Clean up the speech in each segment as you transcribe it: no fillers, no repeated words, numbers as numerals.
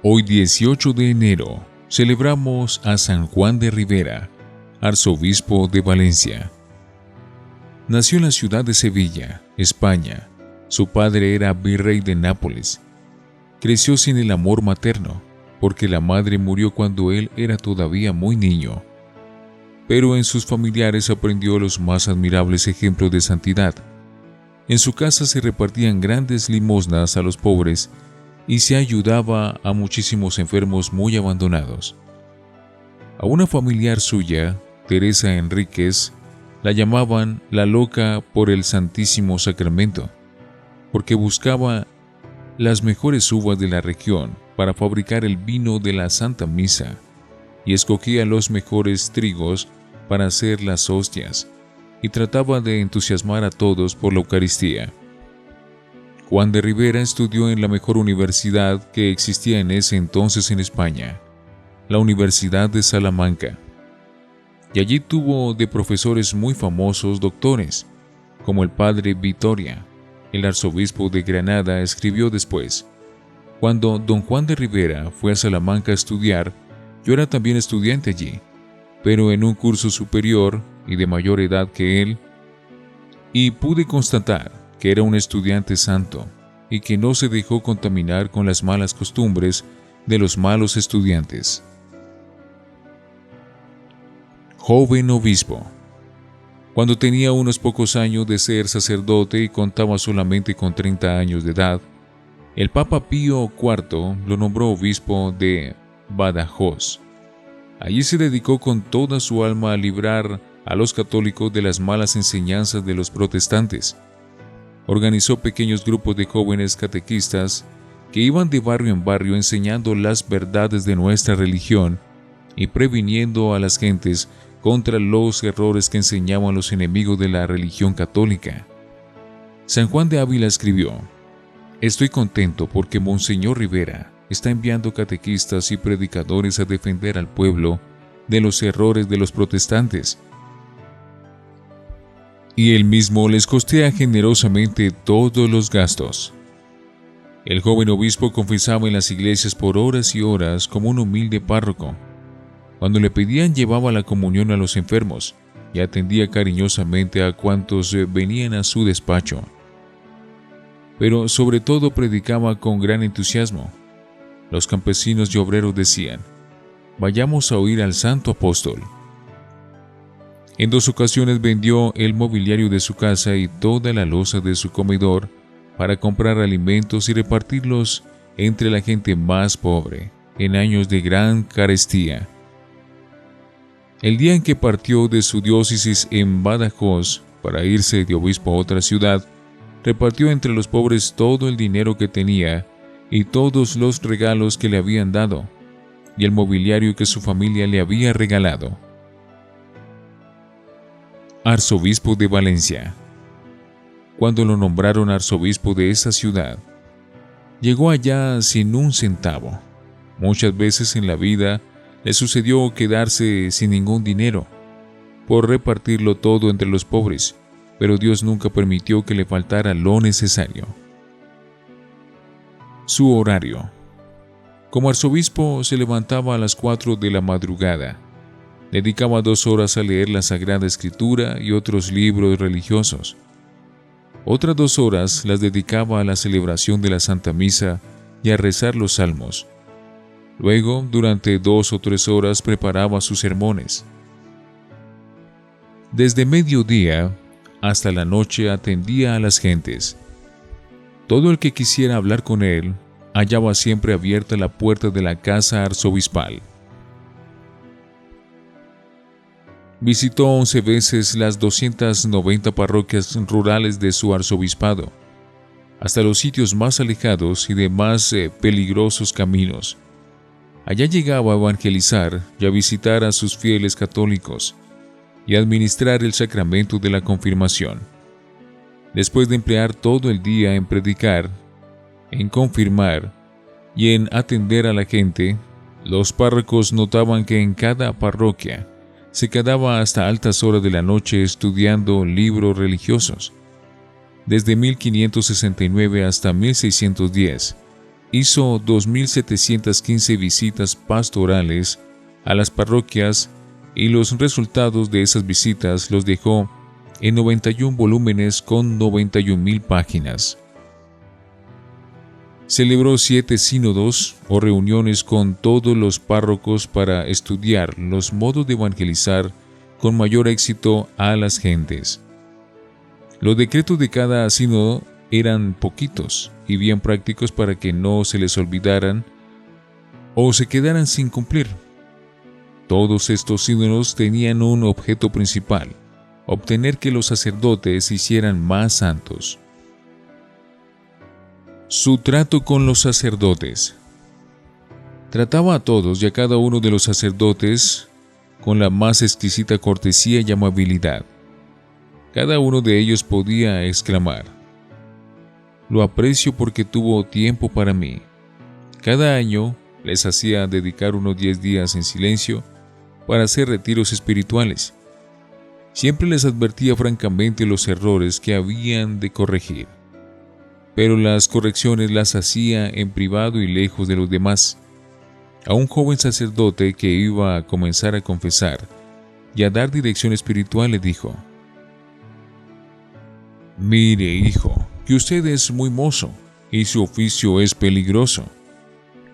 Hoy 18 de enero celebramos a San Juan de Ribera, arzobispo de Valencia. Nació en la ciudad de Sevilla, España. Su padre era virrey de Nápoles. Creció sin el amor materno, porque la madre murió cuando él era todavía muy niño. Pero en sus familiares aprendió los más admirables ejemplos de santidad. En su casa se repartían grandes limosnas a los pobres y se ayudaba a muchísimos enfermos muy abandonados. A una familiar suya, Teresa Enríquez, la llamaban la loca por el Santísimo Sacramento, porque buscaba las mejores uvas de la región para fabricar el vino de la Santa Misa y escogía los mejores trigos para hacer las hostias y trataba de entusiasmar a todos por la Eucaristía. Juan de Ribera estudió en la mejor universidad que existía en ese entonces en España, la Universidad de Salamanca, y allí tuvo de profesores muy famosos doctores, como el padre Vitoria. El arzobispo de Granada escribió después: cuando don Juan de Ribera fue a Salamanca a estudiar, yo era también estudiante allí, pero en un curso superior y de mayor edad que él, y pude constatar que era un estudiante santo y que no se dejó contaminar con las malas costumbres de los malos estudiantes. Joven obispo. Cuando tenía unos pocos años de ser sacerdote y contaba solamente con 30 años de edad, el Papa Pío IV lo nombró obispo de Badajoz. Allí se dedicó con toda su alma a librar a los católicos de las malas enseñanzas de los protestantes. Organizó pequeños grupos de jóvenes catequistas que iban de barrio en barrio enseñando las verdades de nuestra religión y previniendo a las gentes contra los errores que enseñaban los enemigos de la religión católica. San Juan de Ávila escribió: estoy contento porque Monseñor Ribera está enviando catequistas y predicadores a defender al pueblo de los errores de los protestantes. Y él mismo les costea generosamente todos los gastos. El joven obispo confesaba en las iglesias por horas y horas como un humilde párroco. Cuando le pedían, llevaba la comunión a los enfermos y atendía cariñosamente a cuantos venían a su despacho. Pero sobre todo predicaba con gran entusiasmo. Los campesinos y obreros decían: vayamos a oír al santo apóstol. En 2 ocasiones vendió el mobiliario de su casa y toda la loza de su comedor para comprar alimentos y repartirlos entre la gente más pobre, en años de gran carestía. El día en que partió de su diócesis en Badajoz para irse de obispo a otra ciudad, repartió entre los pobres todo el dinero que tenía y todos los regalos que le habían dado, y el mobiliario que su familia le había regalado. Arzobispo de Valencia. Cuando lo nombraron arzobispo de esa ciudad, llegó allá sin un centavo. Muchas veces en la vida le sucedió quedarse sin ningún dinero, por repartirlo todo entre los pobres, pero Dios nunca permitió que le faltara lo necesario. Su horario. Como arzobispo se levantaba a las 4 de la madrugada. Dedicaba 2 horas a leer la Sagrada Escritura y otros libros religiosos. Otras 2 horas las dedicaba a la celebración de la Santa Misa y a rezar los salmos. Luego, durante 2 o 3 horas preparaba sus sermones. Desde mediodía hasta la noche atendía a las gentes. Todo el que quisiera hablar con él hallaba siempre abierta la puerta de la casa arzobispal. Visitó 11 veces las 290 parroquias rurales de su arzobispado, hasta los sitios más alejados y de más peligrosos caminos. Allá llegaba a evangelizar y a visitar a sus fieles católicos y a administrar el sacramento de la confirmación. Después de emplear todo el día en predicar, en confirmar y en atender a la gente, los párrocos notaban que en cada parroquia se quedaba hasta altas horas de la noche estudiando libros religiosos. Desde 1569 hasta 1610, hizo 2.715 visitas pastorales a las parroquias y los resultados de esas visitas los dejó en 91 volúmenes con 91.000 páginas. Celebró 7 sínodos o reuniones con todos los párrocos para estudiar los modos de evangelizar con mayor éxito a las gentes. Los decretos de cada sínodo eran poquitos y bien prácticos para que no se les olvidaran o se quedaran sin cumplir. Todos estos sínodos tenían un objeto principal: obtener que los sacerdotes se hicieran más santos. Su trato con los sacerdotes. Trataba a todos y a cada uno de los sacerdotes con la más exquisita cortesía y amabilidad. Cada uno de ellos podía exclamar: «Lo aprecio porque tuvo tiempo para mí». Cada año les hacía dedicar unos 10 días en silencio para hacer retiros espirituales. Siempre les advertía francamente los errores que habían de corregir, pero las correcciones las hacía en privado y lejos de los demás. A un joven sacerdote que iba a comenzar a confesar y a dar dirección espiritual le dijo: «Mire, hijo, que usted es muy mozo y su oficio es peligroso».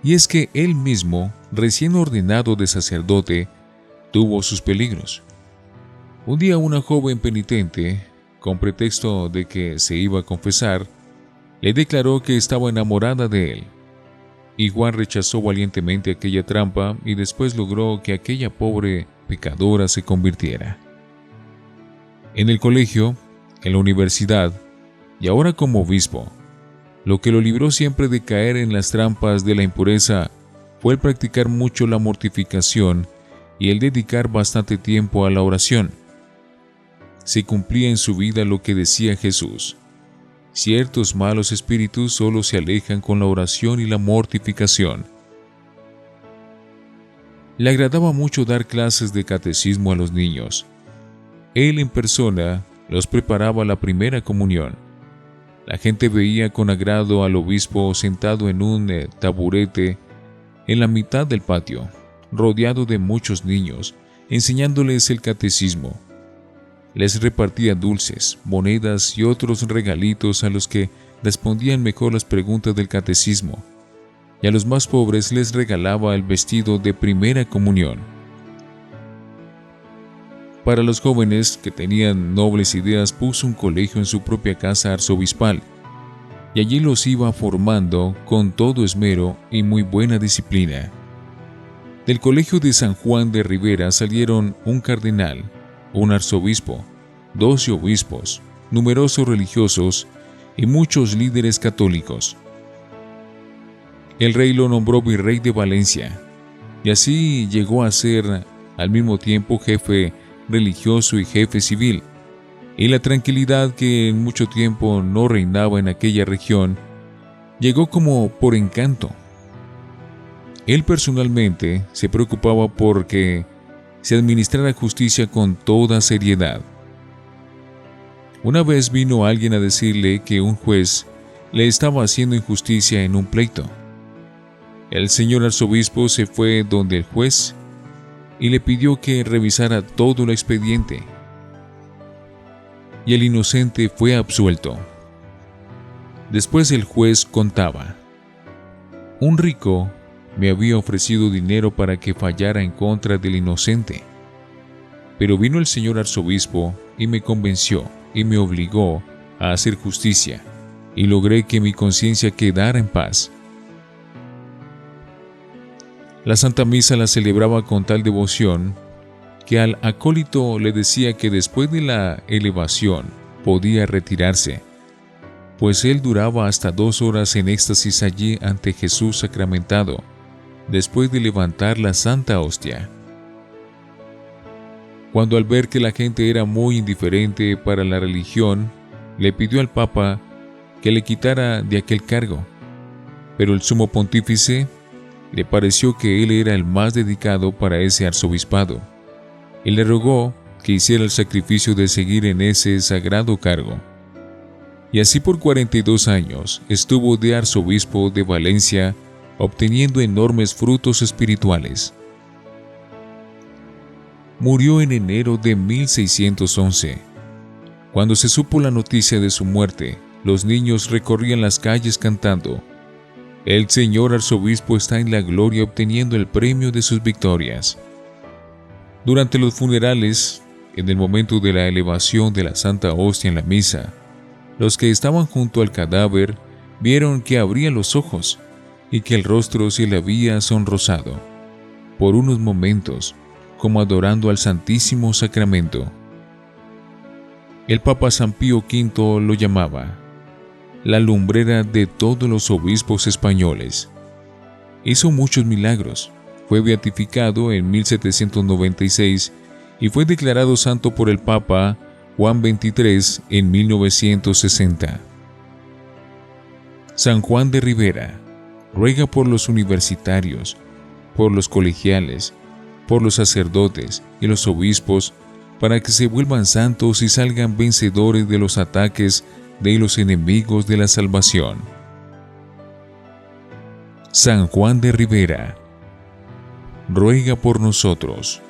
Y es que él mismo, recién ordenado de sacerdote, tuvo sus peligros. Un día una joven penitente, con pretexto de que se iba a confesar, le declaró que estaba enamorada de él. Y Juan rechazó valientemente aquella trampa y después logró que aquella pobre pecadora se convirtiera. En el colegio, en la universidad y ahora como obispo, lo que lo libró siempre de caer en las trampas de la impureza fue el practicar mucho la mortificación y el dedicar bastante tiempo a la oración. Se cumplía en su vida lo que decía Jesús: ciertos malos espíritus solo se alejan con la oración y la mortificación. Le agradaba mucho dar clases de catecismo a los niños. Él en persona los preparaba a la primera comunión. La gente veía con agrado al obispo sentado en un taburete en la mitad del patio, rodeado de muchos niños, enseñándoles el catecismo. Les repartía dulces, monedas y otros regalitos a los que respondían mejor las preguntas del catecismo, y a los más pobres les regalaba el vestido de primera comunión. Para los jóvenes que tenían nobles ideas puso un colegio en su propia casa arzobispal, y allí los iba formando con todo esmero y muy buena disciplina. Del colegio de San Juan de Ribera salieron un cardenal, un arzobispo, 12 obispos, numerosos religiosos y muchos líderes católicos. El rey lo nombró virrey de Valencia, y así llegó a ser al mismo tiempo jefe religioso y jefe civil, y la tranquilidad que en mucho tiempo no reinaba en aquella región llegó como por encanto. Él personalmente se preocupaba por que se administrara justicia con toda seriedad. Una vez vino alguien a decirle que un juez le estaba haciendo injusticia en un pleito. El señor arzobispo se fue donde el juez y le pidió que revisara todo el expediente. Y el inocente fue absuelto. Después el juez contaba: un rico me había ofrecido dinero para que fallara en contra del inocente. Pero vino el señor arzobispo y me convenció y me obligó a hacer justicia, y logré que mi conciencia quedara en paz. La Santa Misa la celebraba con tal devoción que al acólito le decía que después de la elevación podía retirarse, pues él duraba hasta 2 horas en éxtasis allí ante Jesús sacramentado, después de levantar la Santa Hostia. Cuando al ver que la gente era muy indiferente para la religión, le pidió al Papa que le quitara de aquel cargo, pero el sumo pontífice le pareció que él era el más dedicado para ese arzobispado, y le rogó que hiciera el sacrificio de seguir en ese sagrado cargo. y así por 42 años estuvo de arzobispo de Valencia, obteniendo enormes frutos espirituales. Murió en enero de 1611. Cuando se supo la noticia de su muerte, los niños recorrían las calles cantando: "El señor arzobispo está en la gloria obteniendo el premio de sus victorias". Durante los funerales, en el momento de la elevación de la Santa Hostia en la misa, los que estaban junto al cadáver vieron que abría los ojos y que el rostro se le había sonrosado, por unos momentos, como adorando al Santísimo Sacramento. El Papa San Pío V lo llamaba la lumbrera de todos los obispos españoles. Hizo muchos milagros, fue beatificado en 1796 y fue declarado santo por el Papa Juan XXIII en 1960. San Juan de Ribera ruega por los universitarios, por los colegiales, por los sacerdotes y los obispos, para que se vuelvan santos y salgan vencedores de los ataques de los enemigos de la salvación. San Juan de Ribera ruega por nosotros.